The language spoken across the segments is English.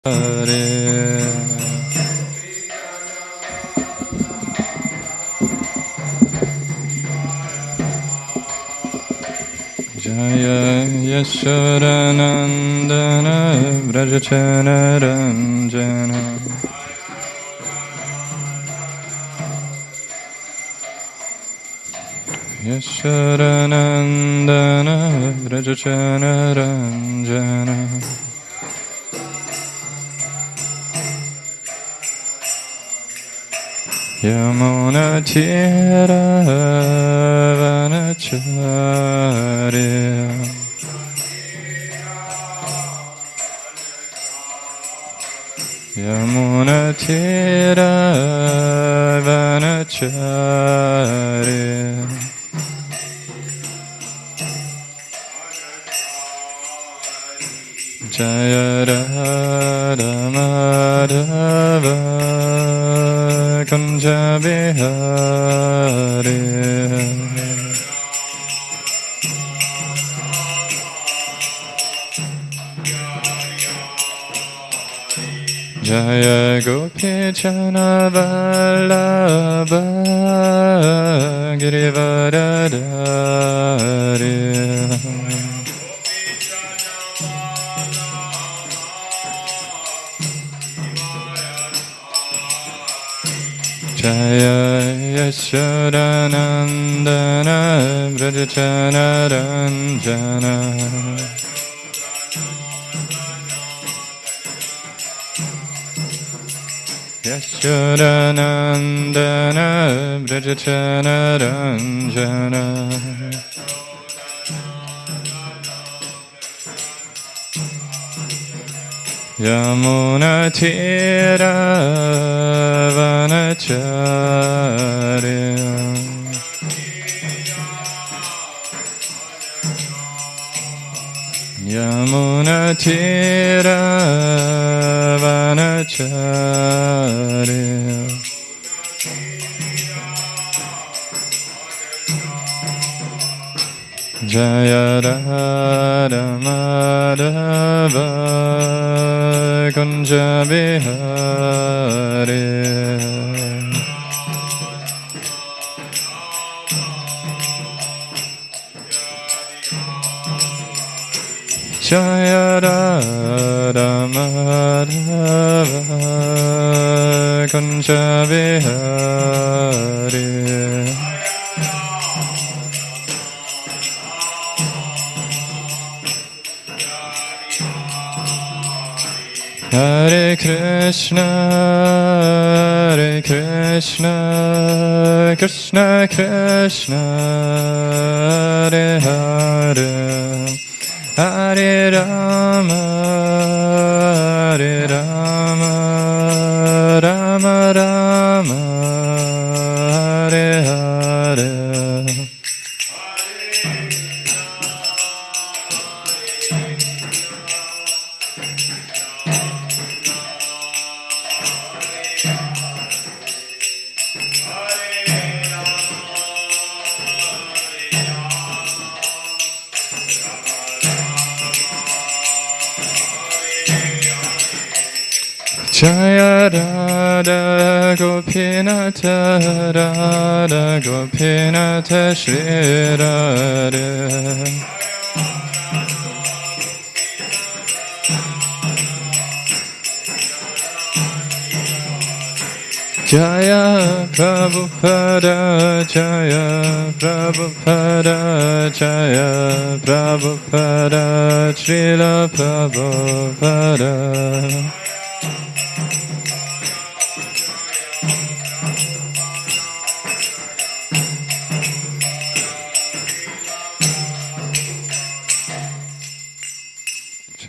Hare Jaya Yashodanandana Vrajachana Ranjana Yashodanandana Vrajachana Ranjana Yamuna Tira Vanacharya Yamuna Tira Vanacharya Jaya Radha Madhava Kunja Bihari Jaya Gopi Chana Vallabha Girivaradari Jaya Yashodanandana Vrajachana Ranjana Yashodanandana Vrajachana Ranjana Yamuna Tira Vanacharya Yamuna Tira Vanacharya Jaya Radha Madhava Kunja Bihari Jaya Radha Madhava Kunja Bihari Hare Krishna, Krishna Krishna, Hare Hare, Hare Rama, Rama Rama, Hare Hare. Jaya Radha Gopinata Radha Gopinata Shri Radha Jaya Prabhupada Jaya Prabhupada Jaya Prabhupada Srila Prabhupada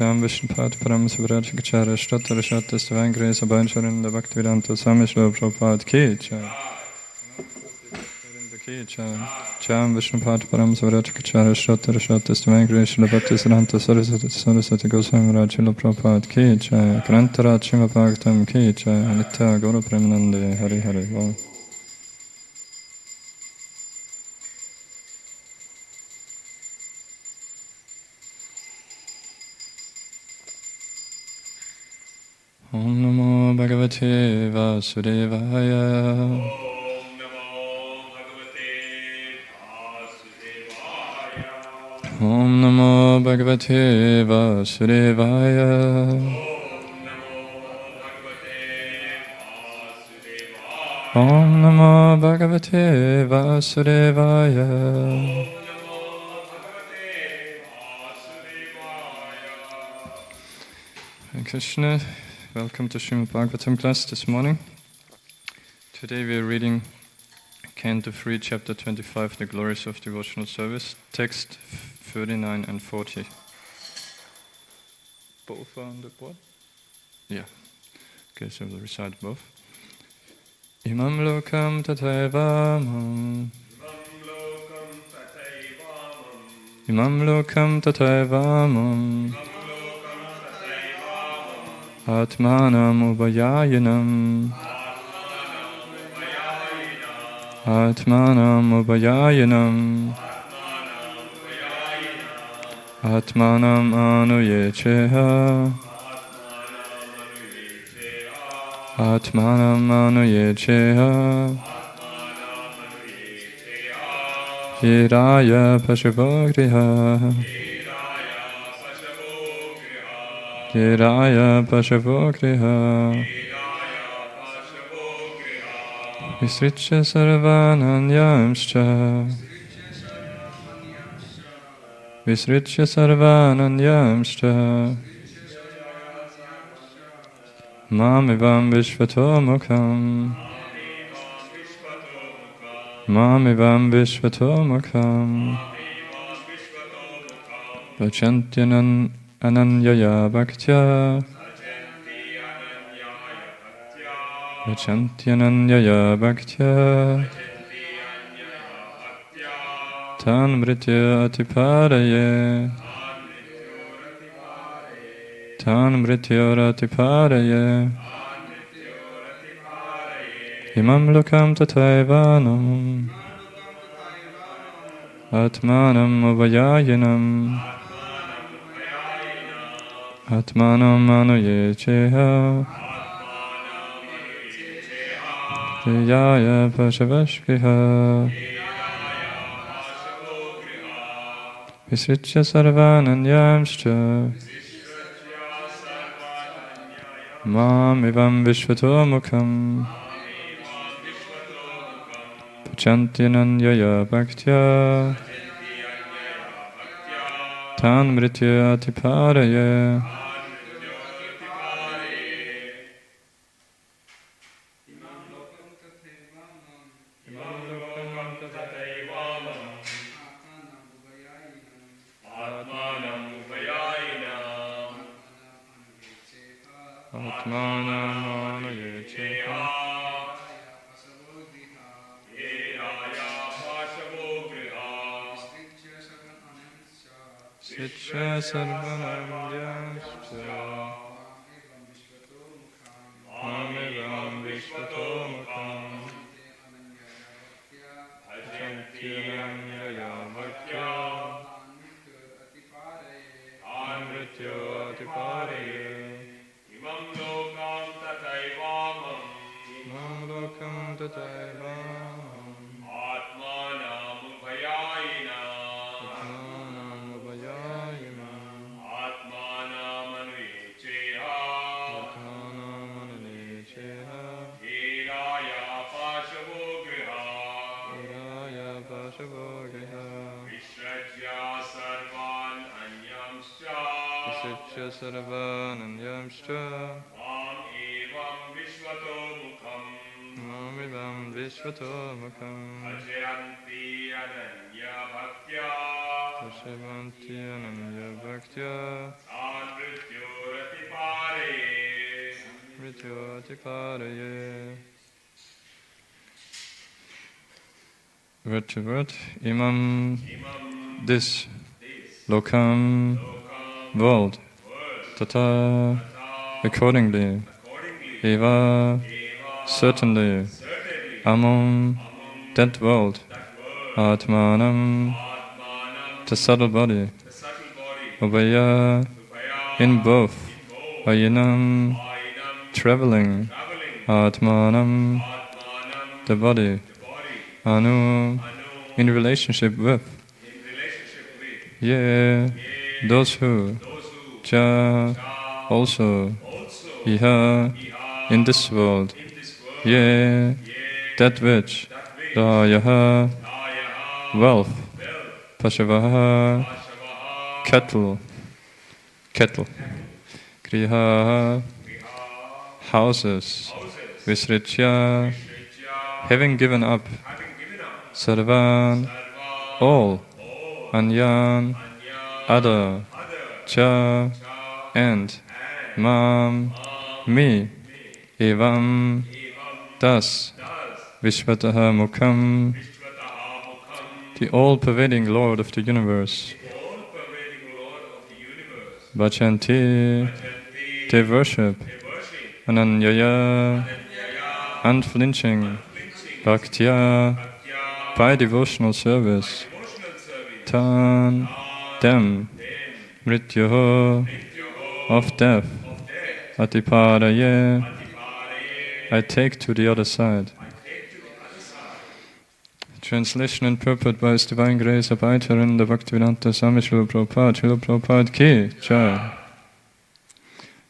Sham Vishnupat Param Sivarachakacharya Shratta Rishatta Stavangre Sabhancharinda Bhaktivedanta Swami Srila Prabhupada Ki Jai Ki Jai Sham Vishnupat Param Sivarachakacharya Shratta Rishatta Stavangre Srila Bhaktivedanta Saraswati Goswami Raj Srila Prabhupada Ki Jai Grantara Chima Bhagavatam Ki Jai Nitya Guru Premanande Hari Hari Bol. Om Namo Bhagavate Vasudevaya. Om Namo Bhagavate Vasudevaya. Om Namo Bhagavate Vasudevaya. Om Namo Bhagavate Vasudevaya. Om Namo Bhagavate Vasudevaya. Om Namo Bhagavate Vasudevaya. Hare Krishna, welcome to Srimad Bhagavatam class this morning. Today we are reading Canto 3, Chapter 25, The Glories of Devotional Service, text 39 and 40. Both are on the board? Yeah. Okay, so we'll recite both. Imam lokam tataivamam. Imam lokam tataivamam. Atmanam ubayayanam. Atmanam ubayayanam. Atmanam anuyecheha. Atmanam anuyecheha. Hiraya pashavogriha. Hiraya pashavogriha. Visricha sarvananyamscha. Visricha sarvananyamscha. Mamivam vishvatomukam. Mamivam vishvatomukam. Vachantyanan ananyaya bhaktya. Vachantyananyaya bhaktya. Tan mritya atiparaye. Tan mritya atiparaye. Imam lokam tataivanam. Atmanam uvayayanam. Atmanam anuyecheha. Riyaya pashavashkiha. Visricha sarvananyamscha. Mamivam vishvatomukam. Pachantinanyaya bhaktya. Tan mritya atiparaye. Atmanam anuyecheha. Sitcha sarvananyamscha. Mamivam vishvatomukam. Vachantyananyaya bhaktya. Amrityo atiparaye. Imam lokam tataivamam. Imam lokam tataivamam. Atmanam ubhayayinam. Atmanam uvayayanam. Atmanam anuyecheha. Atmanam anuyecheha. Hiraya pashavogriha. Hiraya pashavogriha. Vishrajya sarvan anyamscha. Visricha sarvananyamscha. Mam evam vishvatomukam. Mamivam vishvatomukam. Ajayanti ananya bhaktya. Vashavanti ananya bhaktya. Anrityurati paraye. Mrityoti paraye. Word to word. Imam, this, lokam, world, tata, accordingly, eva, certainly, amam, that world, atmanam, the subtle body, ubhaya, in both, ayinam, traveling, Atmanam, Atmanam, the body, the body, Anu, Anu, in relationship with, in relationship with, Ye, those who, those who, Cha, Cha, also, also, Iha, Iha, in this world, in this world, Ye, that which, that which, Dayaha, Ayaha, wealth, wealth, Pashavaha, Ashavaha, cattle, Kriha, Viha, houses, houses, Visritya, Shritya, having given up, having given up, Sarvan, Sarva, all, all, Anyan, Anya, other, other, Cha, Cha, and, and, Mam, me, Evam, Evam, thus, thus, Vishvataha Mukham, Vishvataha Mukham, the all-pervading Lord of the universe, the all-pervading Lord of the universe, Bhajanti, Bhajanti, they worship, they worship, Ananyaya, Ananyaya, unflinching, unflinching, Bhaktya, Bhaktya, by devotional service, devotional service, Tan, them, them, Mrityoho, Mrityoho, of death, of death, Atiparaye, Atiparaye, I take to the other side. I take to the other side. Translation and purport by His Divine Grace Abhaicharan, the Bhaktivedanta Swami Srila Prabhupada Ki Jai.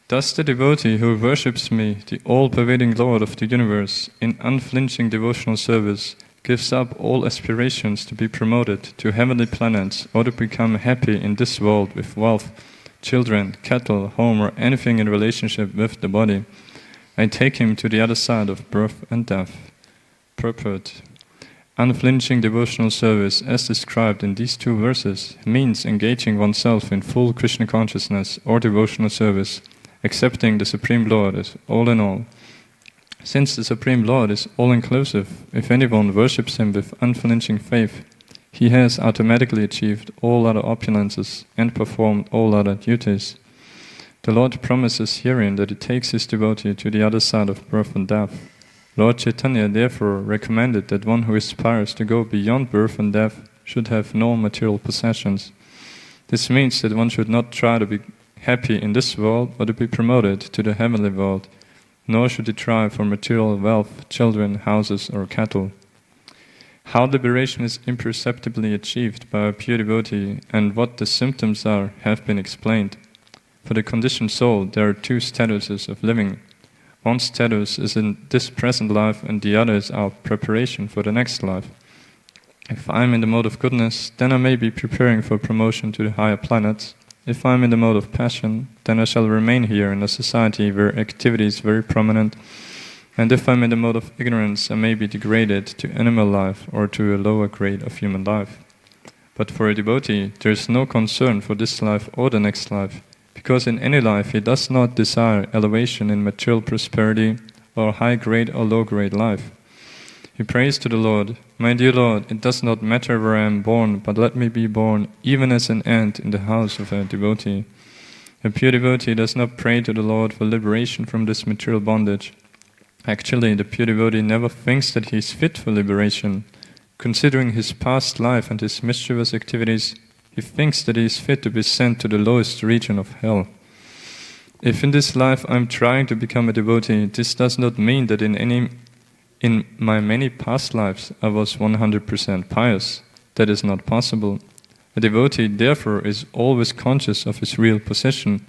Thus the devotee who worships me, the all-pervading Lord of the universe, in unflinching devotional service, gives up all aspirations to be promoted to heavenly planets or to become happy in this world with wealth, children, cattle, home, or anything in relationship with the body. I take him to the other side of birth and death. Purport. Unflinching devotional service, as described in these two verses, means engaging oneself in full Krishna consciousness or devotional service, accepting the Supreme Lord as all in all. Since the Supreme Lord is all-inclusive, if anyone worships Him with unflinching faith, he has automatically achieved all other opulences and performed all other duties. The Lord promises herein that He takes His devotee to the other side of birth and death. Lord Chaitanya therefore recommended that one who aspires to go beyond birth and death should have no material possessions. This means that one should not try to be happy in this world or to be promoted to the heavenly world, nor should he try for material wealth, children, houses, or cattle. How liberation is imperceptibly achieved by a pure devotee and what the symptoms are have been explained. For the conditioned soul, there are two statuses of living. One status is in this present life and the other is our preparation for the next life. If I am in the mode of goodness, then I may be preparing for promotion to the higher planets. If I am in the mode of passion, then I shall remain here in a society where activity is very prominent. And if I am in the mode of ignorance, I may be degraded to animal life or to a lower grade of human life. But for a devotee, there is no concern for this life or the next life, because in any life he does not desire elevation in material prosperity or high-grade or low-grade life. He prays to the Lord, "My dear Lord, it does not matter where I am born, but let me be born even as an ant in the house of a devotee." A pure devotee does not pray to the Lord for liberation from this material bondage. Actually, the pure devotee never thinks that he is fit for liberation. Considering his past life and his mischievous activities, he thinks that he is fit to be sent to the lowest region of hell. If in this life I am trying to become a devotee, this does not mean that in my many past lives I was 100% pious. That is not possible. A devotee therefore is always conscious of his real position.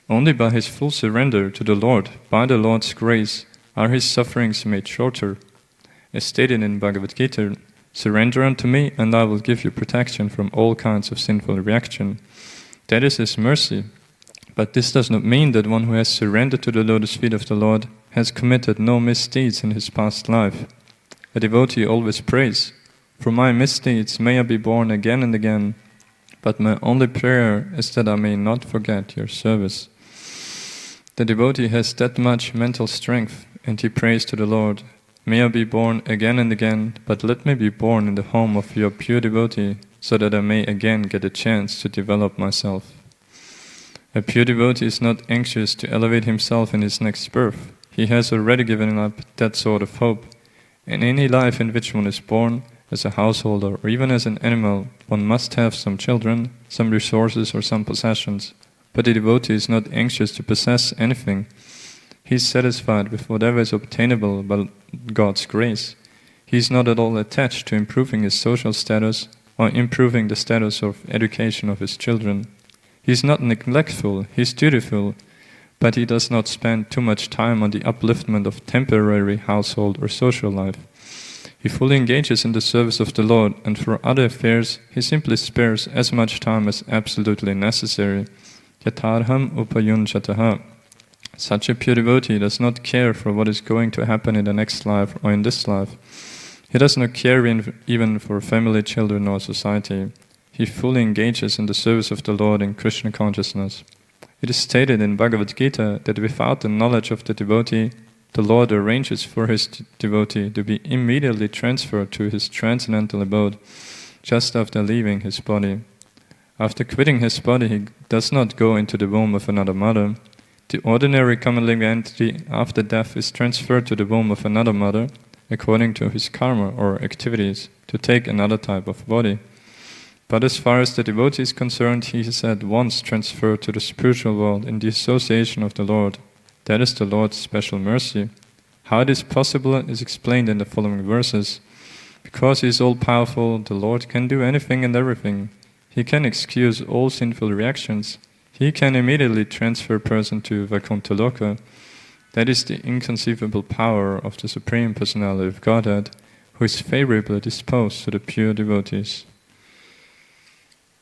Only by his full surrender to the Lord, by the Lord's grace, are his sufferings made shorter. As stated in Bhagavad Gita, "Surrender unto me, and I will give you protection from all kinds of sinful reaction." That is His mercy. But this does not mean that one who has surrendered to the lotus feet of the Lord has committed no misdeeds in his past life. A devotee always prays, "For my misdeeds may I be born again and again, but my only prayer is that I may not forget your service." The devotee has that much mental strength, and he prays to the Lord, "May I be born again and again, but let me be born in the home of your pure devotee, so that I may again get a chance to develop myself." A pure devotee is not anxious to elevate himself in his next birth. He has already given up that sort of hope. In any life in which one is born, as a householder or even as an animal, one must have some children, some resources or some possessions. But the devotee is not anxious to possess anything. He is satisfied with whatever is obtainable by God's grace. He is not at all attached to improving his social status or improving the status of education of his children. He is not neglectful, he is dutiful, but he does not spend too much time on the upliftment of temporary household or social life. He fully engages in the service of the Lord, and for other affairs he simply spares as much time as absolutely necessary. Yatarham upayunchataha. Such a pure devotee does not care for what is going to happen in the next life or in this life. He does not care even for family, children, or society. He fully engages in the service of the Lord in Krishna consciousness. It is stated in Bhagavad Gita that without the knowledge of the devotee, the Lord arranges for his devotee to be immediately transferred to his transcendental abode, just after leaving his body. After quitting his body, he does not go into the womb of another mother. The ordinary common living entity after death is transferred to the womb of another mother, according to his karma or activities, to take another type of body. But as far as the devotee is concerned, he is at once transferred to the spiritual world in the association of the Lord. That is the Lord's special mercy. How it is possible is explained in the following verses. Because he is all-powerful, the Lord can do anything and everything. He can excuse all sinful reactions. He can immediately transfer a person to Vaikuntha Loka. That is the inconceivable power of the Supreme Personality of Godhead, who is favorably disposed to the pure devotees.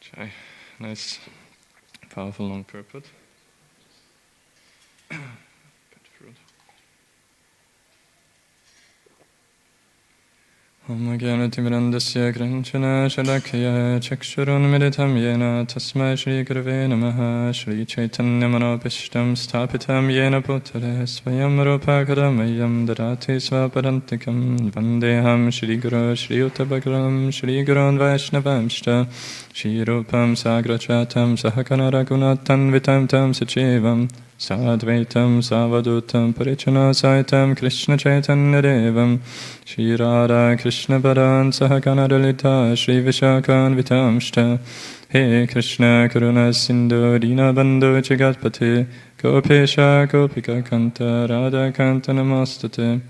Okay. Nice, powerful long purport. Om Gyanatimirandasya Granchana Shalakya Chakshurunmiritam Yena Tasmai Shri Gurave Namaha Shri Chaitanya Manopishtam Stapitam Yena Bhutare Svayam Rupakadamayam Darati Svaparantikam Vandeham Shri Guru Shri Uttabhagaram Shri Gurun Vaishnavamshta Shri Rupam Sagrachatam Sahakanara Gunatan Vitam Tam Sachivam Sadvaitam Savadutam Parichana Saitam Krishna Chaitanya Devam Shri Radha Krishna Paran Sahakanadalita Shri Vishakan Vitamshta He Krishna Karuna Sindhu Dina Bandhu Jagatpate Gopesha Gopika Kanta Radha Kanta Namastate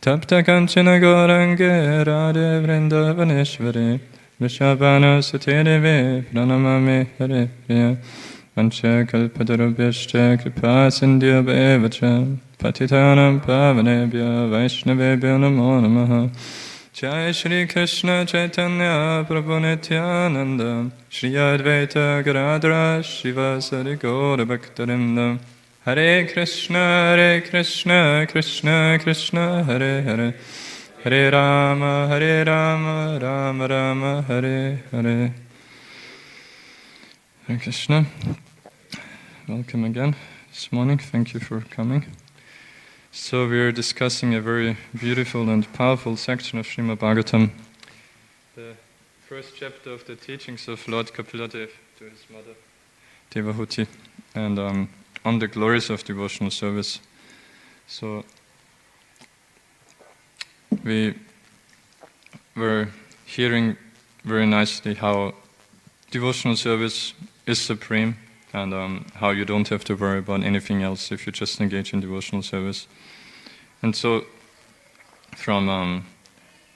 Tapta Kanchana Gorange Radhe Vrindavaneshwari Vrishabhana Satereve Pranamame Hare Priya Vancha kalpatarubhyascha kripa sindhyabhavacha patitanam pavanebhya vaishnavebhyo namo namaha Jai Shri Krishna Chaitanya Prabhu Nityananda Shri Advaita Gadadhara Shivasari Gaura Bhaktarinda Hare Krishna Krishna Krishna Hare Hare Hare Rama Rama Rama Hare Hare Hare Krishna. Welcome again this morning. Thank you for coming. So we are discussing a very beautiful and powerful section of Srimad Bhagavatam, the first chapter of the teachings of Lord Kapila-dev to his mother Devahuti, and on the glories of devotional service. So we were hearing very nicely how devotional service is supreme, and how you don't have to worry about anything else if you just engage in devotional service. And so, from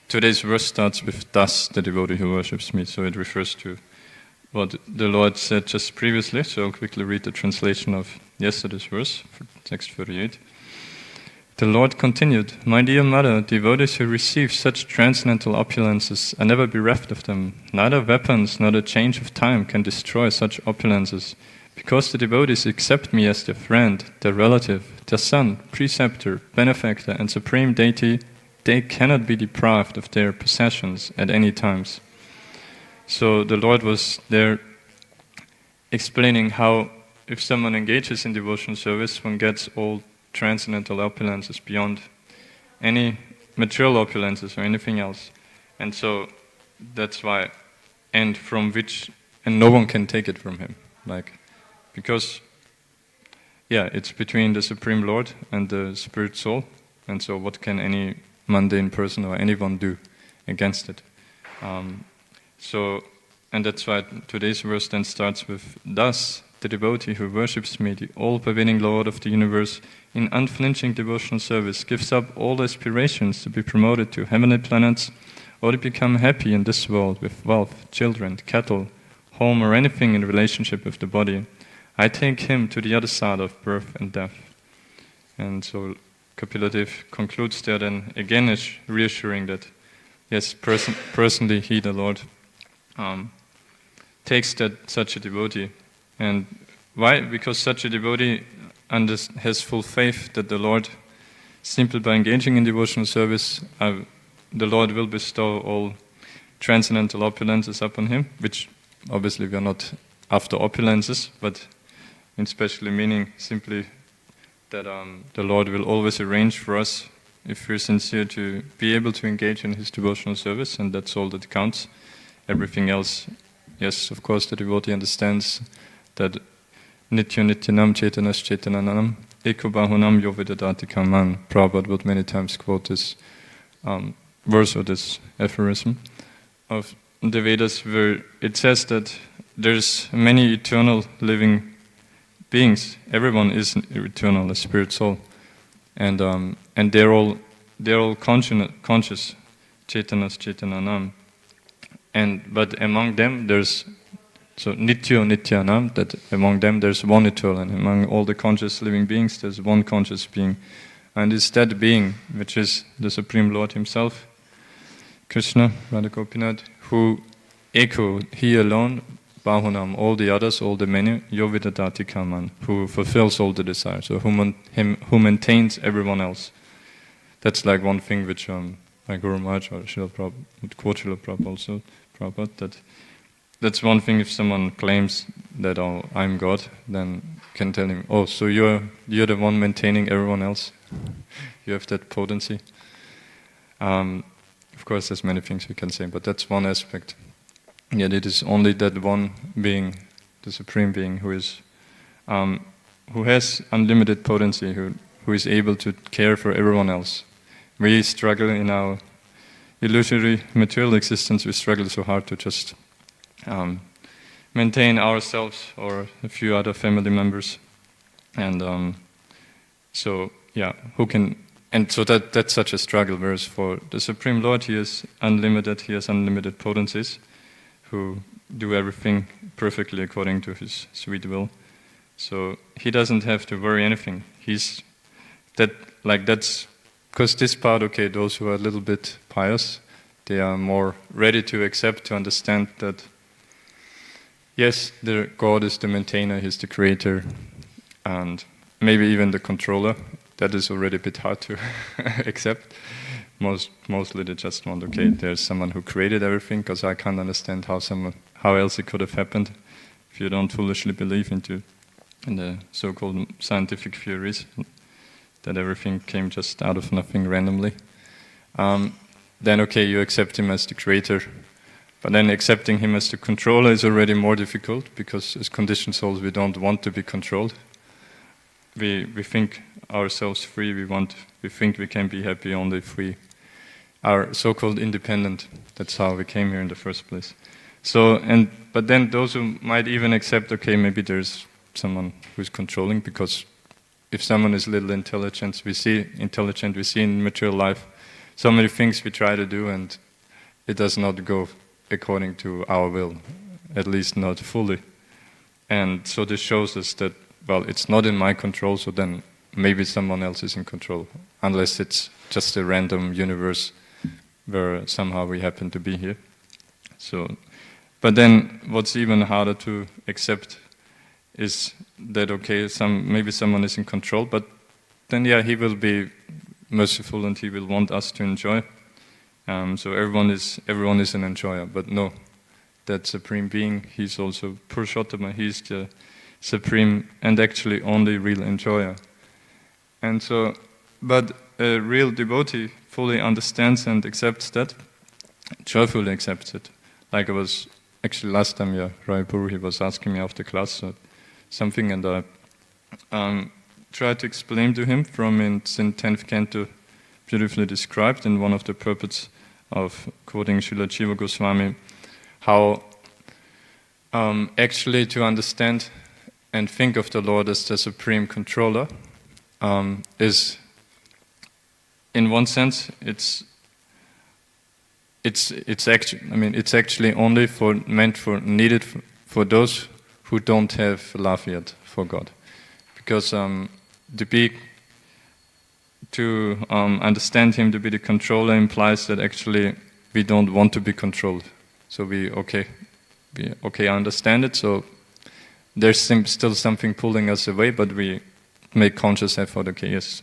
today's verse starts with "Thus the devotee who worships me." So it refers to what the Lord said just previously. So I'll quickly read the translation of yesterday's verse, text 38. The Lord continued, "My dear mother, devotees who receive such transcendental opulences are never bereft of them. Neither weapons nor the change of time can destroy such opulences. Because the devotees accept me as their friend, their relative, their son, preceptor, benefactor, and supreme deity, they cannot be deprived of their possessions at any times." So the Lord was there explaining how if someone engages in devotional service, one gets all transcendental opulences beyond any material opulences or anything else. And so that's why, and no one can take it from him. Because it's between the Supreme Lord and the Spirit Soul, and so what can any mundane person or anyone do against it? And that's why today's verse then starts with, "Thus the devotee who worships me, the all-pervading Lord of the universe, in unflinching devotional service, gives up all aspirations to be promoted to heavenly planets or to become happy in this world with wealth, children, cattle, home, or anything in relationship with the body, I take him to the other side of birth and death. And so Kapila Dev concludes there then again is reassuring that yes, personally he, the Lord, takes such a devotee. And why? Because such a devotee has full faith that the Lord, simply by engaging in devotional service, the Lord will bestow all transcendental opulences upon him, which obviously we are not after opulences, but especially meaning simply that the Lord will always arrange for us, if we're sincere, to be able to engage in His devotional service, and that's all that counts. Everything else, yes, of course, the devotee understands that Nitya Nityanam Chetanas Chetananam Eko Bahunam Yovedadati Kaman. Prabhupada would many times quote this verse or this aphorism of the Vedas, where it says that there's many eternal living beings. Everyone is eternal, a spirit soul, and they're all conscious, Chetanas Chetananam. But among them there's Nityo Nityanam, that among them there's one eternal, and among all the conscious living beings there's one conscious being, and it's that being which is the Supreme Lord Himself, Krishna, Radha Gopinath, who He alone, Bahunam, all the others, all the many, Yovidadati Kaman, who fulfills all the desires, so who maintains everyone else. That's like one thing which my Guru Maharaj or Srila Prabhupada would quote Srila Prabhupada also, Prabhupada, that's one thing. If someone claims that I'm God, then can tell him, so you're the one maintaining everyone else. You have that potency. Of course, there's many things we can say, but that's one aspect. Yet it is only that one being, the Supreme Being, who has unlimited potency, who is able to care for everyone else. We struggle in our illusory material existence. We struggle so hard to just maintain ourselves or a few other family members, and who can? And so that's such a struggle. Whereas for the Supreme Lord, He is unlimited. He has unlimited potencies, who do everything perfectly according to His sweet will. So He doesn't have to worry anything. That's because this part, those who are a little bit pious, they are more ready to accept, to understand that yes, the God is the maintainer, He's the creator, and maybe even the controller. That is already a bit hard to accept. Mostly they just want, there's someone who created everything, because I can't understand how else it could have happened if you don't foolishly believe in the so-called scientific theories that everything came just out of nothing randomly. Then you accept Him as the creator. But then accepting Him as the controller is already more difficult, because as conditioned souls we don't want to be controlled. We think ourselves free, we think we can be happy only if we are so-called independent. That's how we came here in the first place. But then those who might even accept, maybe there's someone who's controlling, because if someone is little intelligent, we see in material life so many things we try to do, and it does not go according to our will, at least not fully. And so this shows us that, it's not in my control, so then maybe someone else is in control, unless it's just a random universe where somehow we happen to be here. But then what's even harder to accept is that, maybe someone is in control, but then He will be merciful and He will want us to enjoy. So everyone is an enjoyer, but no, that Supreme Being, He's also Purushottama, He's the Supreme and actually only real enjoyer. And so, but a real devotee fully understands and accepts that, joyfully accepts it. Like I was, actually last time, Raipur, he was asking me after class something, and I tried to explain to him from in 10th canto, beautifully described in one of the purports of quoting Srila Jiva Goswami, how actually to understand and think of the Lord as the supreme controller is, in one sense, it's actually, I mean, it's actually only needed for those who don't have love yet for God, because to understand Him to be the controller implies that actually we don't want to be controlled. So I understand it. So there's still something pulling us away, but we make conscious effort. Okay, yes,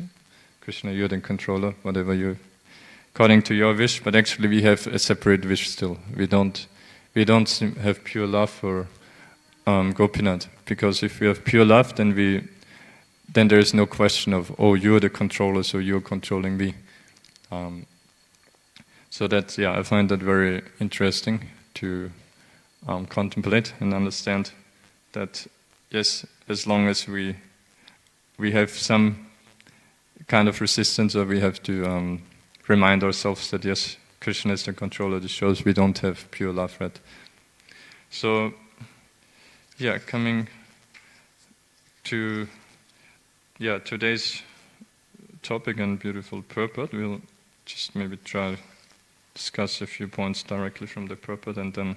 Krishna, you're the controller, whatever you, according to your wish. But actually, we have a separate wish still. We don't have pure love for Gopinath, because if we have pure love, then there is no question of, oh, you're the controller, so you're controlling me. So that's, I find that very interesting to contemplate and understand that, yes, as long as we have some kind of resistance, or we have to remind ourselves that, yes, Krishna is the controller, this shows we don't have pure love, right? So, coming to today's topic and beautiful purport, we'll just maybe try to discuss a few points directly from the purport, and then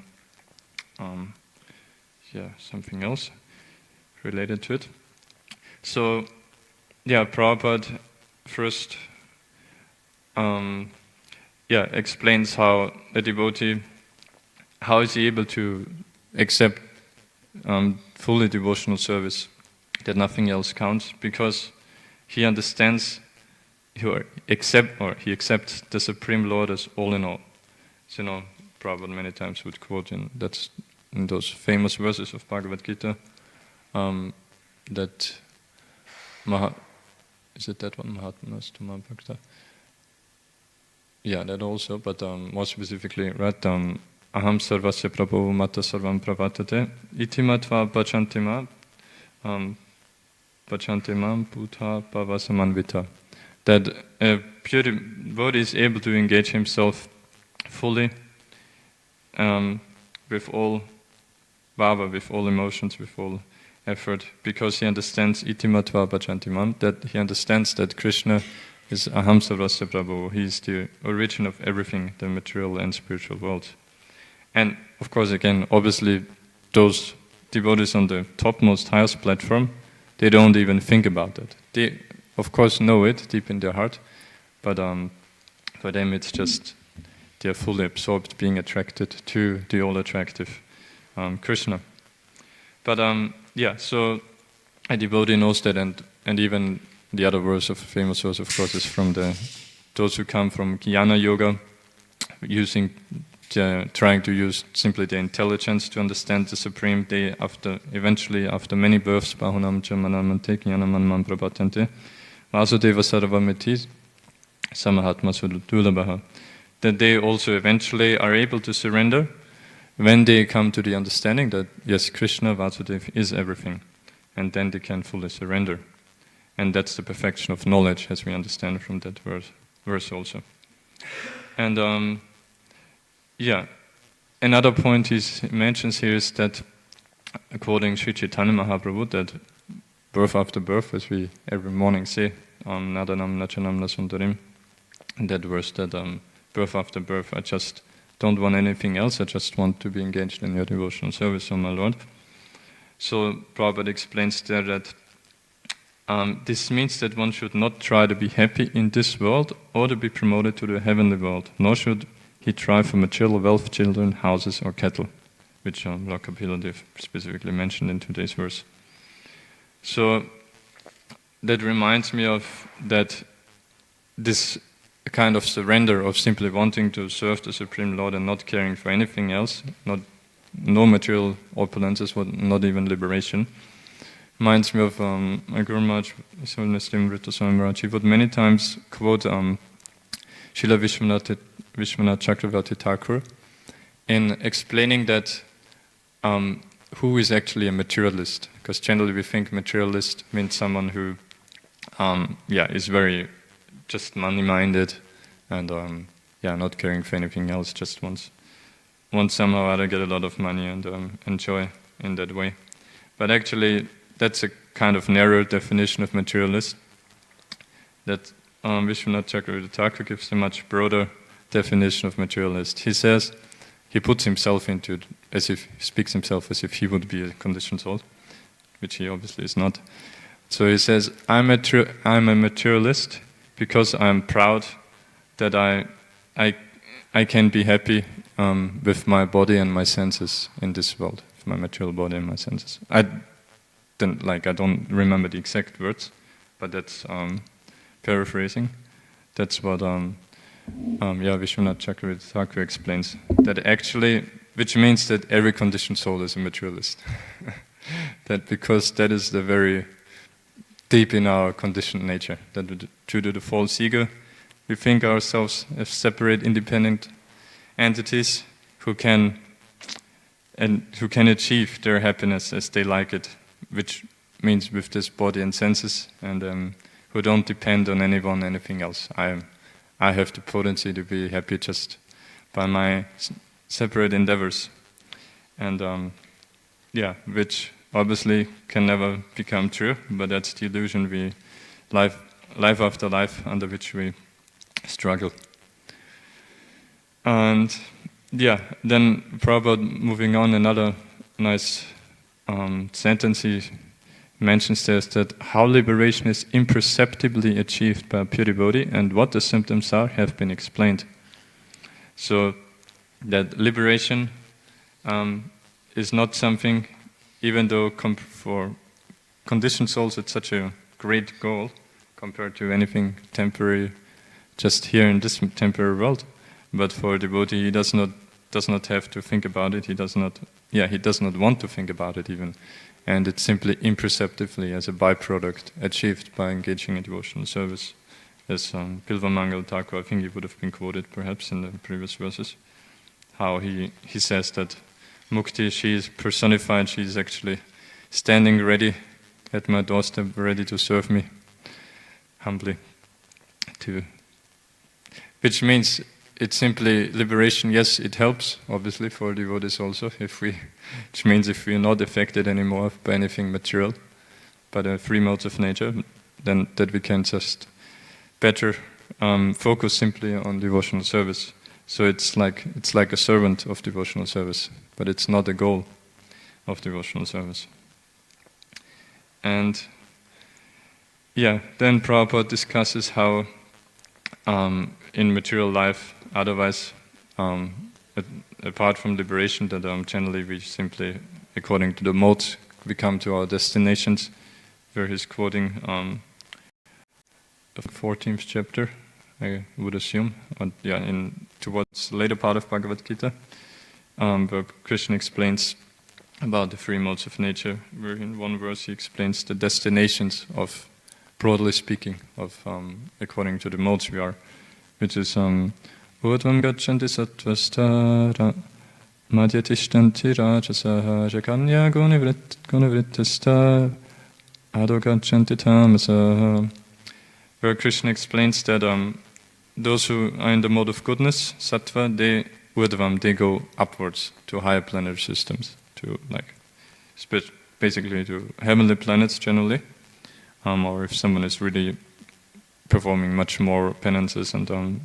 something else related to it. So, Prabhupada first explains how a devotee, how is he able to accept fully devotional service, that nothing else counts, because he understands, he accepts the Supreme Lord as all in all. So, Prabhupada many times would quote in those famous verses of Bhagavad Gita, that is it that one, Mahatmas Tumam Bhakta? Yeah, that also, but more specifically, right? Aham sarvasya prabhu mata sarvam pravattate iti matva pachantimam puta pavasamanvita. That a pure devotee is able to engage himself fully with all bhava, with all emotions, with all effort, because he understands iti matva pachantimam, that he understands that Krishna is Aham sarvasya prabhu. He is the origin of everything, the material and spiritual world. And of course, again, obviously, those devotees on the topmost, highest platform, they don't even think about it. They, of course, know it deep in their heart, but for them it's just, they're fully absorbed, being attracted to the all-attractive Krishna. But so a devotee knows that, and even the other verse, of famous verse, of course, is from those who come from Jnana Yoga, trying to use simply the intelligence to understand the Supreme. They, eventually, after many births, Bahunam Chamanamante Jnanamanman Prabhatante, Vasudeva Sarvamiti Samahatma Sudulabaha, that they also eventually are able to surrender when they come to the understanding that, yes, Krishna, Vasudeva is everything, and then they can fully surrender. And that's the perfection of knowledge, as we understand from that verse also. And another point he mentions here is that, quoting Sri Chaitanya Mahaprabhu, that birth after birth, as we every morning say, Nadanam Nachanam Nasundarim, that verse, that birth after birth, I just don't want anything else, I just want to be engaged in your devotional service, O my Lord. So Prabhupada explains there that this means that one should not try to be happy in this world or to be promoted to the heavenly world, nor should he try for material wealth, children, houses, or cattle, which Lakapila specifically mentioned in today's verse. So that reminds me of that this kind of surrender of simply wanting to serve the Supreme Lord and not caring for anything else, no material opulences, not even liberation, reminds me of my Guru Maharaj, he would many times quote Srila Vishwanath Chakravarti Thakur in explaining that who is actually a materialist. Because generally we think materialist means someone who is very just money-minded and not caring for anything else, just wants somehow or other get a lot of money and enjoy in that way. But actually, that's a kind of narrow definition of materialist. That Vishwanath Chakravarti Thakur gives a much broader definition of materialist. He says, he puts himself into it as if, he speaks himself as if he would be a conditioned soul, which he obviously is not. So he says, I'm a materialist because I'm proud that I can be happy with my body and my senses in this world, with my material body and my senses. I don't remember the exact words, but that's paraphrasing. That's what Vishwanath Chakravarti Thakur explains. That actually, which means that every conditioned soul is a materialist. That because that is the very deep in our conditioned nature. That due to the false ego, we think ourselves as separate, independent entities who can achieve their happiness as they like it, which means with this body and senses, and who don't depend on anyone, anything else. I have the potency to be happy just by my separate endeavors, and which obviously can never become true. But that's the illusion life after life under which we struggle. And then Prabhupada, moving on, another nice sentence he mentions there is that how liberation is imperceptibly achieved by a pure devotee and what the symptoms are have been explained. So that liberation is not something, even though for conditioned souls it's such a great goal compared to anything temporary just here in this temporary world. But for a devotee, he does not have to think about it. He does not want to think about it even, and it's simply imperceptibly as a byproduct achieved by engaging in devotional service. As Bilvamangal Thakur, I think he would have been quoted perhaps in the previous verses, how he says that Mukti, she is personified. She is actually standing ready at my doorstep, ready to serve me humbly. Which means it's simply liberation. Yes, it helps, obviously, for devotees also, which means if we are not affected anymore by anything material, by the three modes of nature, then that we can just better focus simply on devotional service. So it's like a servant of devotional service, but it's not a goal of devotional service. And then Prabhupada discusses how in material life, otherwise, apart from liberation, that generally we simply, according to the modes, we come to our destinations, where he's quoting the 14th chapter, I would assume, towards the later part of Bhagavad Gita, where Krishna explains about the three modes of nature, where in one verse he explains the destinations of, broadly speaking, of according to the modes we are, which is Udvam gacchanti sattvasta madhyatishtanti rajasaha jakanya gunivrittasta adho gacchanti tamasaha, where Krishna explains that those who are in the mode of goodness, sattva, they go upwards to higher planetary systems, to basically to heavenly planets generally, or if someone is really performing much more penances and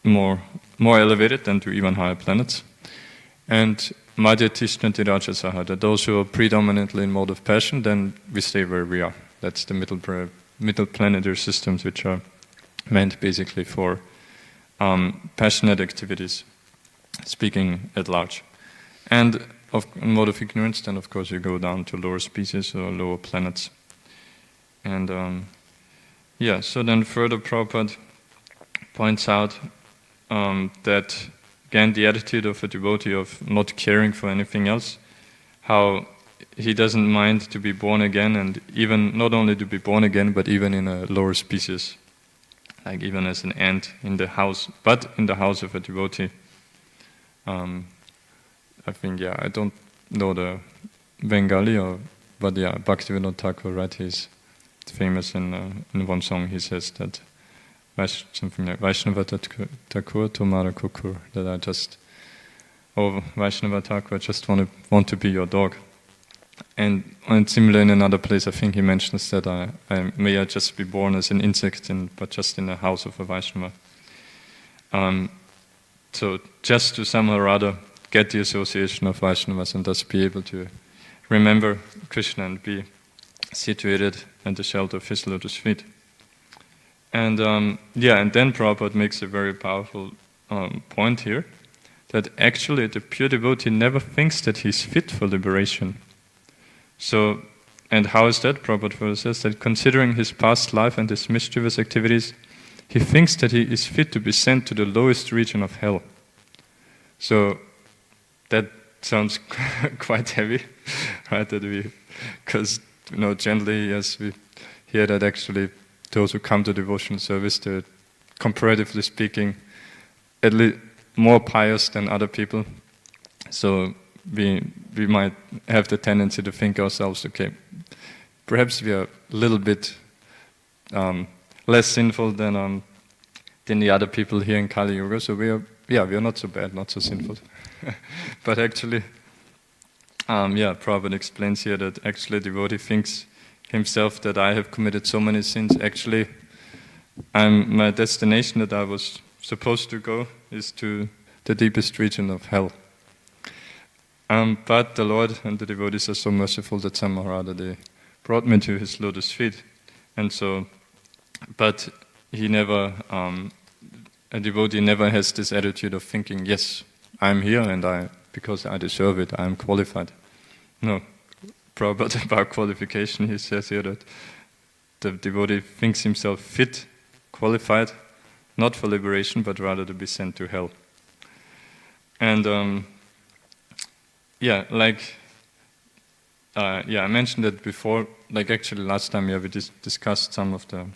more elevated, than to even higher planets. And madhyatishtanti rajasaha, that those who are predominantly in mode of passion, then we stay where we are. That's the middle planetary systems, which are meant basically for passionate activities, speaking at large. And of mode of ignorance, then of course you go down to lower species or lower planets. And so then further Prabhupada points out that, again, the attitude of a devotee of not caring for anything else, how he doesn't mind to be born again, and even not only to be born again, but even in a lower species, like even as an ant in the house, but in the house of a devotee. I think, I don't know the Bengali, but Bhaktivinoda Thakur, right, he's famous in one song. He says that something like Vaishnava Thakur Tomara Kukur, that Vaishnava Thakur, I just want to be your dog. And similarly in another place, I think he mentions that may I just be born as an insect, but just in a house of a Vaishnava. So just to somehow or other get the association of Vaishnavas and thus be able to remember Krishna and be situated at the shelter of his lotus feet. And and then Prabhupada makes a very powerful point here, that actually the pure devotee never thinks that he's fit for liberation. So, and how is that? Prabhupada further says that considering his past life and his mischievous activities, he thinks that he is fit to be sent to the lowest region of hell. So, that sounds quite heavy, right? Because generally, yes, we hear that actually those who come to devotional service, they're comparatively speaking, at least more pious than other people. So we might have the tendency to think ourselves, okay, perhaps we are a little bit less sinful than the other people here in Kali Yuga. So we are not so bad, not so sinful. But actually, Prabhupada explains here that actually the devotee thinks himself that I have committed so many sins. Actually, my destination that I was supposed to go is to the deepest region of hell. But the Lord and the devotees are so merciful that somehow or other they brought me to his lotus feet. And so, but he never, a devotee never has this attitude of thinking, yes, I'm here and because I deserve it, I'm qualified. No, Prabhupada about qualification, he says here that the devotee thinks himself fit, qualified, not for liberation, but rather to be sent to hell. And I mentioned that before, actually last time we discussed some of the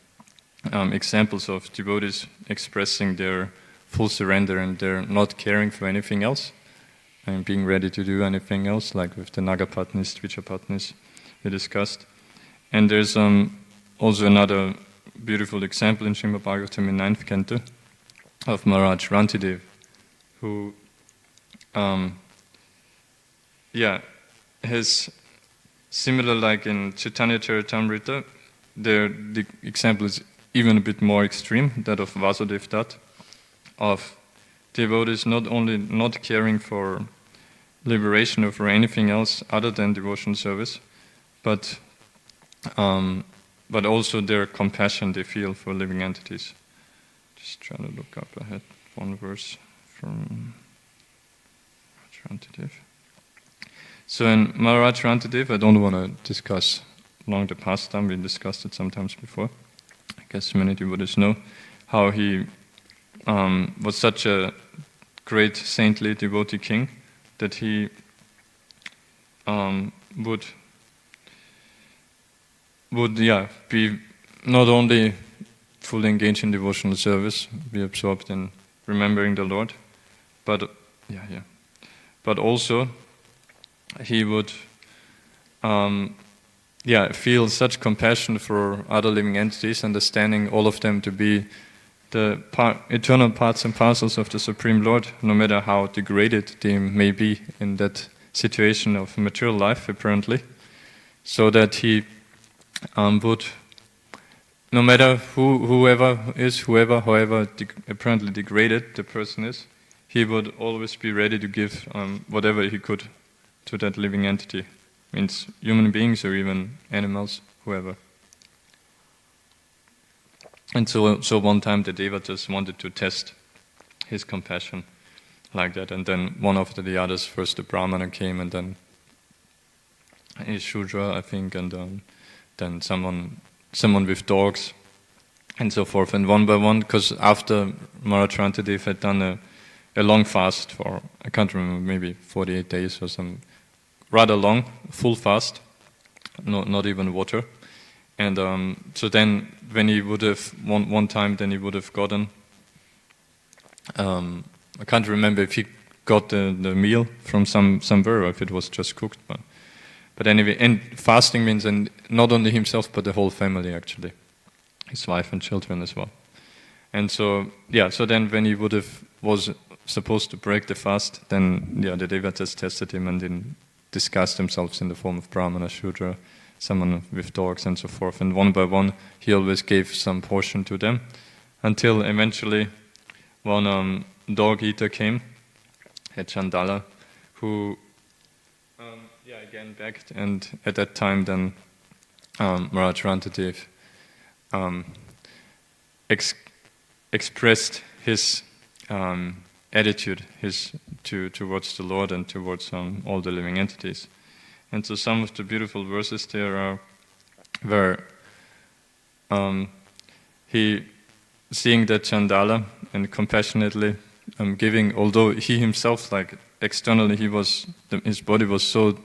examples of devotees expressing their full surrender and they're not caring for anything else and being ready to do anything else, like with the Nagapatnis, Dvichapatnis we discussed. And there's also another beautiful example in Srimad Bhagavatam in 9th Canto of Maharaj Rantidev, who has similar, like in Chaitanya Charitamrita, the example is even a bit more extreme, that of Vasudev Dutt, of devotees not only not caring for liberation or for anything else other than devotional service, but also their compassion they feel for living entities. Just trying to look up, I had one verse from Rantidev. So in Maharaj Rantidev, I don't want to discuss long the pastime, we discussed it sometimes before. I guess many devotees know how he was such a great saintly devotee king that he would be not only fully engaged in devotional service, be absorbed in remembering the Lord, but also he would feel such compassion for other living entities, understanding all of them to be the eternal parts and parcels of the Supreme Lord, no matter how degraded they may be in that situation of material life, apparently, so that he would, no matter however apparently degraded the person is, he would always be ready to give whatever he could to that living entity. Means human beings or even animals, whoever. And so one time the devatas wanted to test his compassion like that, and then one after the others, first the Brahmana came, and then a Shudra, I think, and then someone with dogs, and so forth. And one by one, because after Maharaj Rantidev had done a long fast for, I can't remember, maybe 48 days or some rather long, full fast, not even water. And so then when he would have, one time then he would have gotten, I can't remember if he got the meal from somewhere or if it was just cooked. But anyway, and fasting means and not only himself but the whole family actually, his wife and children as well. And so then when he was supposed to break the fast, then the devatas tested him, and disguised themselves in the form of Brahmana, Shudra, someone with dogs and so forth. And one by one, he always gave some portion to them, until eventually one dog eater came, a Chandala, who again begged, and at that time then Maharaj Rantadev expressed his attitude towards the Lord and towards all the living entities. And so some of the beautiful verses there are where he, seeing that Chandala and compassionately giving, although he himself, like externally, his body was so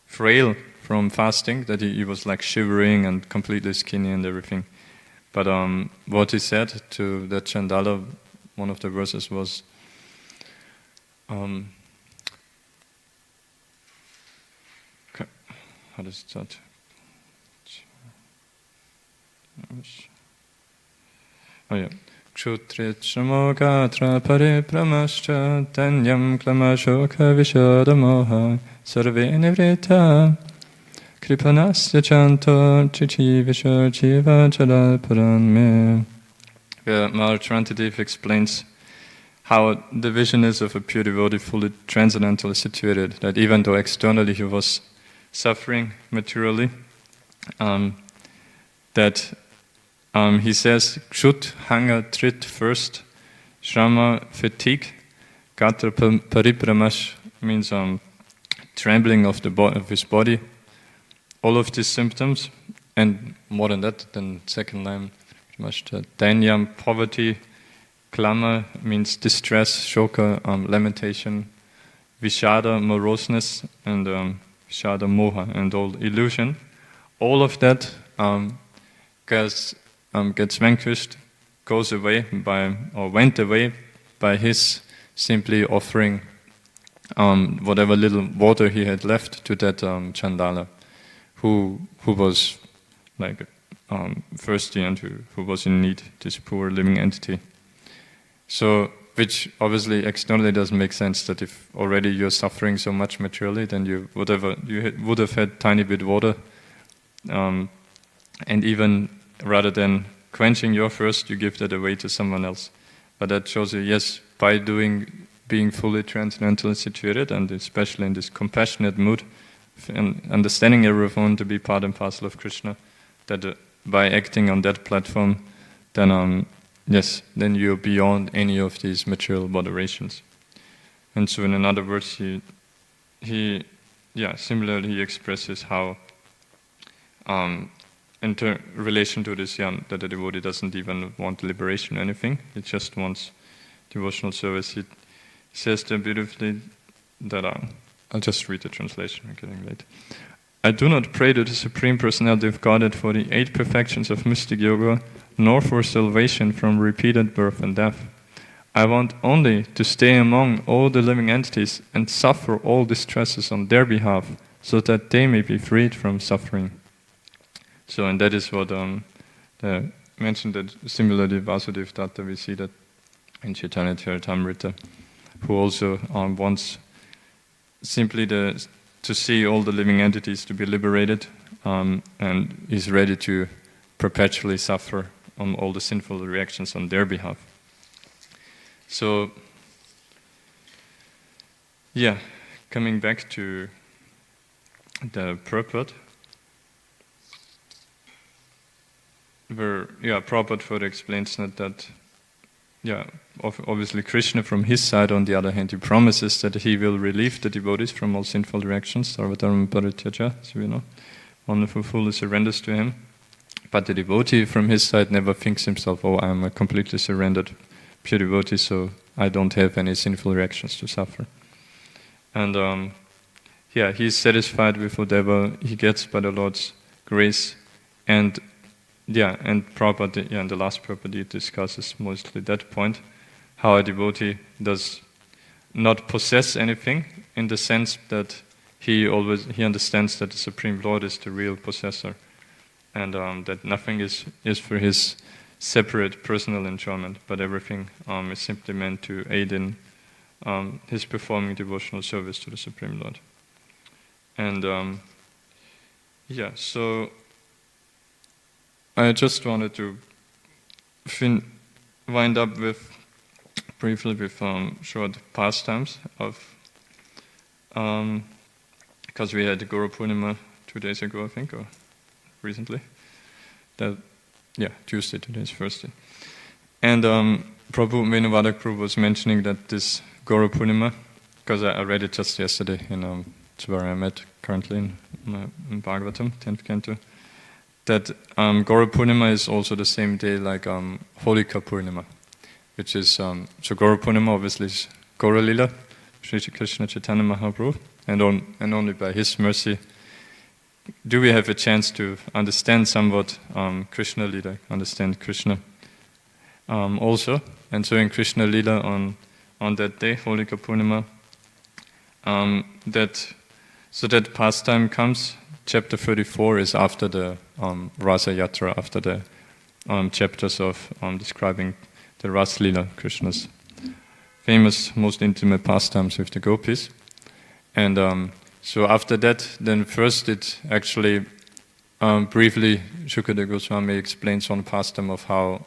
frail from fasting that he was like shivering and completely skinny and everything. But what he said to that Chandala, one of the verses was, how does that? Oh yeah. Kshutritshamokatra paripramascha tanyam klamashoka vishadamoha sarve nivrita kripanasya chanto chichi visharchiva chalaparanme. Where Maharaj Rantadev explains how the vision is of a pure devotee fully transcendentally situated, that even though externally he was suffering materially, that he says, Kshut, hunger, trit, first, Shrama, fatigue, Gatra, paripramash, means trembling of his body, all of these symptoms, and more than that, then second line, Danyam, poverty, Klama means distress, Shoka, lamentation, Vishada, moroseness, and Vishada, moha, and all illusion. All of that gets vanquished, goes away went away by his simply offering whatever little water he had left to that Chandala, who was like thirsty and who was in need, this poor living entity. So, which obviously externally doesn't make sense, that if already you're suffering so much materially, then you would have had tiny bit water, and even rather than quenching your thirst, you give that away to someone else. But that shows you, yes, by being fully transcendentally situated, and especially in this compassionate mood, and understanding everyone to be part and parcel of Krishna, that by acting on that platform, then then you're beyond any of these material moderations. And so, in other words, similarly he expresses how, in relation to this, that the devotee doesn't even want liberation or anything; he just wants devotional service. He says there beautifully that I'll just read the translation. I'm getting late. I do not pray to the Supreme Personality of Godhead for the 8 perfections of mystic yoga, nor for salvation from repeated birth and death. I want only to stay among all the living entities and suffer all distresses on their behalf, so that they may be freed from suffering. So, and that is what mentioned, that similarly Vasudev Datta, we see that in Chaitanya Charitamrita, who also wants simply to see all the living entities to be liberated, and is ready to perpetually suffer on all the sinful reactions on their behalf. So, coming back to the purport, where Prabhupada further explains that obviously Krishna from his side, on the other hand, he promises that he will relieve the devotees from all sinful reactions, Sarvadharma Parityaja, so we know, wonderful, fully surrenders to him. But the devotee from his side never thinks himself, I am a completely surrendered pure devotee, so I don't have any sinful reactions to suffer. And he's satisfied with whatever he gets by the Lord's grace. And Prabhupada, in the last Prabhupada, he discusses mostly that point, how a devotee does not possess anything, in the sense that he understands that the Supreme Lord is the real possessor, and that nothing is for his separate personal enjoyment, but everything is simply meant to aid in his performing devotional service to the Supreme Lord. And so I just wanted to wind up briefly with short pastimes of, because we had Guru Purnima 2 days ago, I think, or recently. Tuesday, today is Thursday. And Prabhu, Venuvadak Prabhu was mentioning that this Guru Purnima, because I read it just yesterday it's where I'm at currently in Bhagavatam, 10th canto, that Guru Purnima is also the same day like Holika Purnima, which is, so Guru Purnima obviously is Gaura Lila, Sri Krishna Chaitanya Mahaprabhu, and only by his mercy do we have a chance to understand somewhat Krishna Lila, understand Krishna also. And so in Krishna Lila on that day, Holika Purnima, that pastime comes. Chapter 34 is after the Rasa Yatra, after the chapters of describing the Ras Lila, Krishna's famous, most intimate pastimes with the gopis. And so after that, then first it actually briefly Shukadeva Goswami explains on pastime of how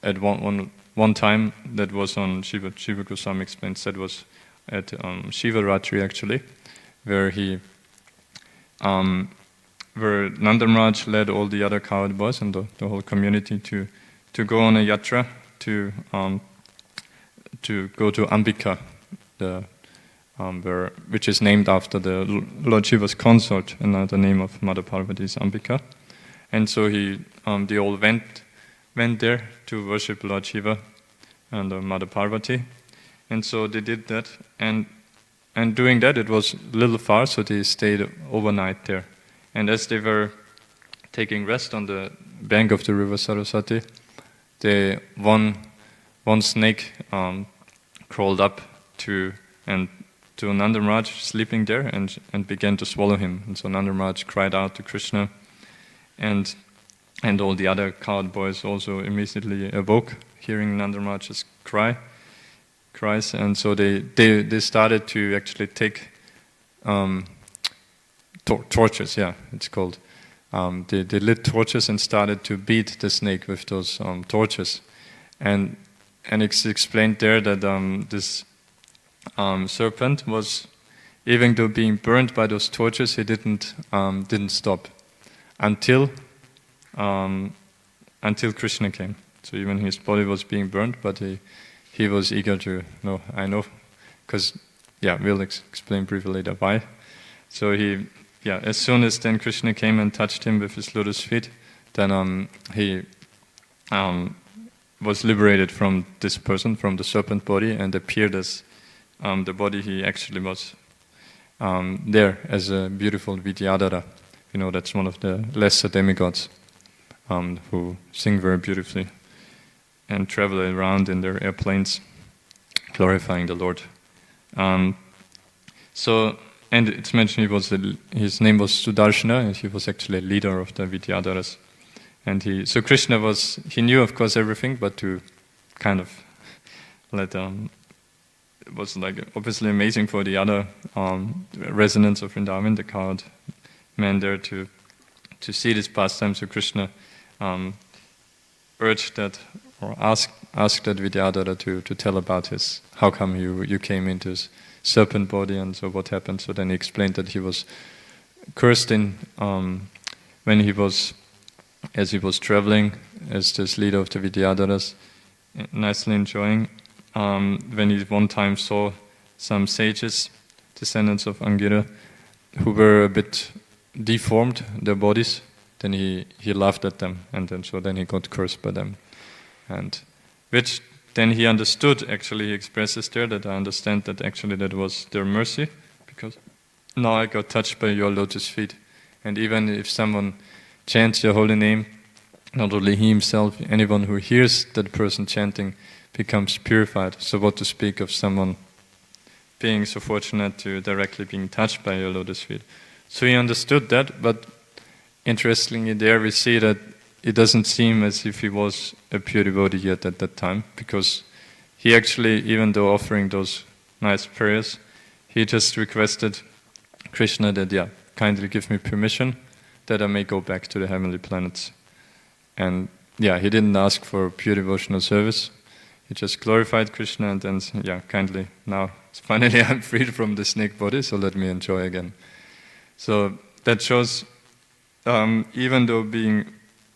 at one time that was on Shiva Goswami explains that was at Shiva Ratri actually, where Nandamaraj led all the other cowherd boys and the whole community to go on a yatra to go to Ambika, which is named after the Lord Shiva's consort, and the name of Mother Parvati is Ambika. And so they all went there to worship Lord Shiva and Mother Parvati. And so they did that, and doing that it was a little far, so they stayed overnight there. And as they were taking rest on the bank of the river Saraswati, one snake crawled up to Nandamaraj sleeping there and began to swallow him. And so Nandamaraj cried out to Krishna, and all the other cowherd boys also immediately awoke, hearing Nandamaraj's cries, and so they started to actually take torches, it's called. They lit torches and started to beat the snake with those torches, and it's explained there that this serpent was, even though being burned by those torches, he didn't stop until Krishna came. So even his body was being burned, but he was eager to know. I know, because we'll explain briefly later why. So as soon as then Krishna came and touched him with his lotus feet, then he was liberated from this person, from the serpent body, and appeared as the body he actually was there as a beautiful Vidyadhara. That's one of the lesser demigods who sing very beautifully and travel around in their airplanes, glorifying the Lord. And it's mentioned his name was Sudarshana, and he was actually a leader of the Vidyadharas. And so Krishna he knew of course everything, but to kind of let it was like obviously amazing for the other residents of Vrindavan, the cowherd men there, to see this pastime. So Krishna urged that, or asked that Vidyadhara to tell about how come you came into his serpent body, and so what happened. So then he explained that he was cursed when as he was traveling as this leader of the Vidyadharas, nicely enjoying, when he one time saw some sages, descendants of Angira, who were a bit deformed, their bodies, then he laughed at them, and then he got cursed by them. And which then he understood, actually he expresses there that I understand that actually that was their mercy, because now I got touched by your lotus feet. And even if someone chants your holy name, not only he himself, anyone who hears that person chanting becomes purified. So what to speak of someone being so fortunate to directly being touched by your lotus feet. So he understood that, but interestingly there we see that it doesn't seem as if he was a pure devotee yet at that time, because he actually, even though offering those nice prayers. He just requested Krishna that, kindly give me permission that I may go back to the heavenly planets. And he didn't ask for pure devotional service. He just glorified Krishna and then, kindly, now finally I'm freed from the snake body, so let me enjoy again. So that shows, even though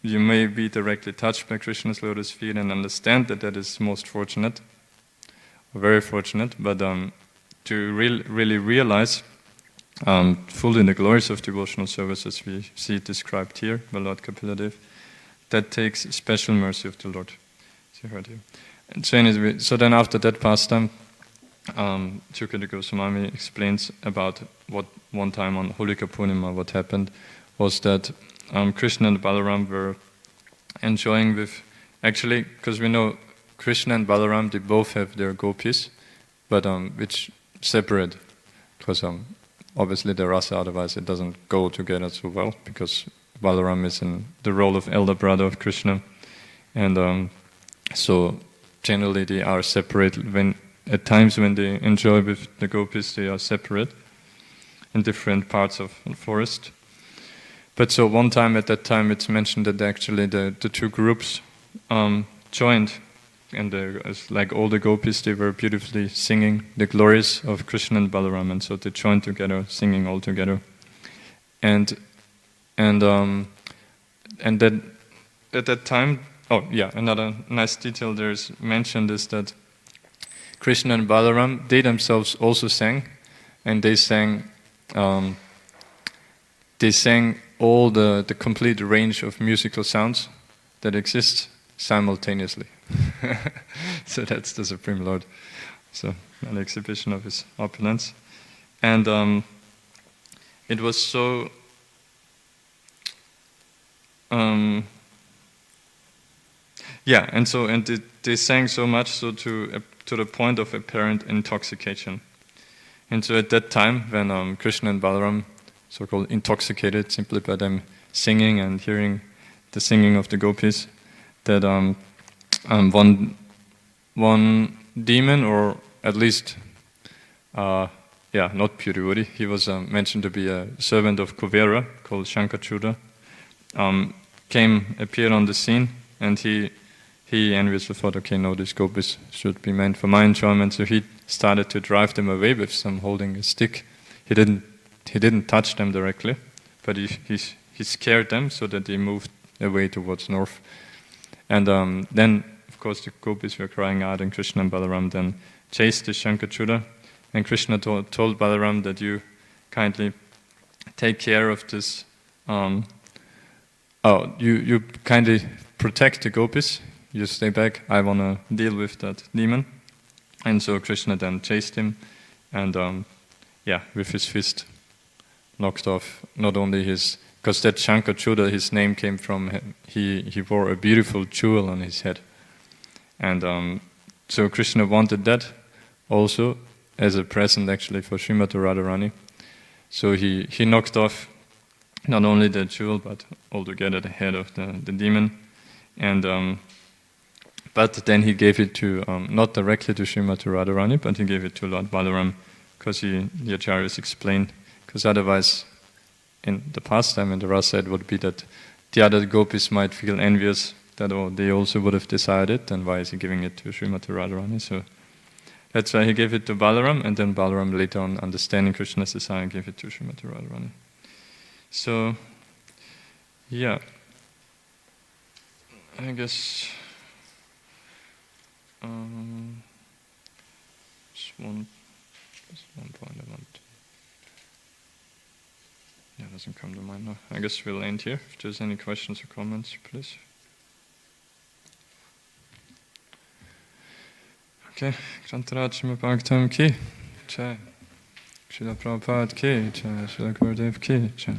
you may be directly touched by Krishna's lotus feet and understand that is most fortunate, very fortunate, but to really realize fully the glories of devotional service as we see it described here by Lord Kapiladev, that takes special mercy of the Lord. And so then after that pastime, Chukade Goswami explains about what one time on Holika Purnima what happened was that Krishna and Balaram were enjoying with, actually, because we know Krishna and Balaram, they both have their gopis, but which separate, because obviously the rasa, otherwise it doesn't go together so well, because Balaram is in the role of elder brother of Krishna, and so generally they are separate. At times when they enjoy with the gopis, they are separate in different parts of the forest. But so one time, at that time, it's mentioned that actually the two groups joined, and like all the gopis, they were beautifully singing the glories of Krishna and Balaram, and so they joined together, singing all together. And then at that time, another nice detail there is mentioned is that Krishna and Balaram, they themselves also sang, and they sang all the complete range of musical sounds that exist simultaneously. So that's the Supreme Lord. So an exhibition of his opulence. And it was so they sang so much so to the point of apparent intoxication. And so at that time, when Krishna and Balaram, so-called intoxicated simply by them singing and hearing the singing of the gopis, that one demon, or at least, not pure devotee, he was mentioned to be a servant of Kuvera called Shankachuda, appeared on the scene, and he enviously thought, okay, no, these gopis should be meant for my enjoyment, so he started to drive them away with some holding a stick. He didn't touch them directly, but he scared them so that they moved away towards north. And then, of course, the gopis were crying out, and Krishna and Balaram then chased the Shankachuda, and Krishna told Balaram that you kindly take care of this, you kindly protect the gopis, you stay back, I want to deal with that demon. And so Krishna then chased him, and with his fist knocked off not only his, because that Shankachuda, his name came from, he wore a beautiful jewel on his head. And so Krishna wanted that also as a present actually for Srimati Radharani. So he knocked off not only the jewel but altogether the head of the demon. And but then he gave it to, not directly to Srimati Radharani, but he gave it to Lord Balaram, because the acharyas explained, because otherwise in the pastime in the rasa it would be that the other gopis might feel envious that they also would have decided, then why is he giving it to Srimati Radharani? So that's why he gave it to Balaram, and then Balaram later on, understanding Krishna's desire, gave it to Srimati Radharani. So, I guess just one point I want. Doesn't come to mind now. I guess we'll end here. If there's any questions or comments, please. Okay. Grantaraj Bhagavatam ki. Jai. Srila Prabhupada ki. Jai. Srila Gurudev ki. Jai.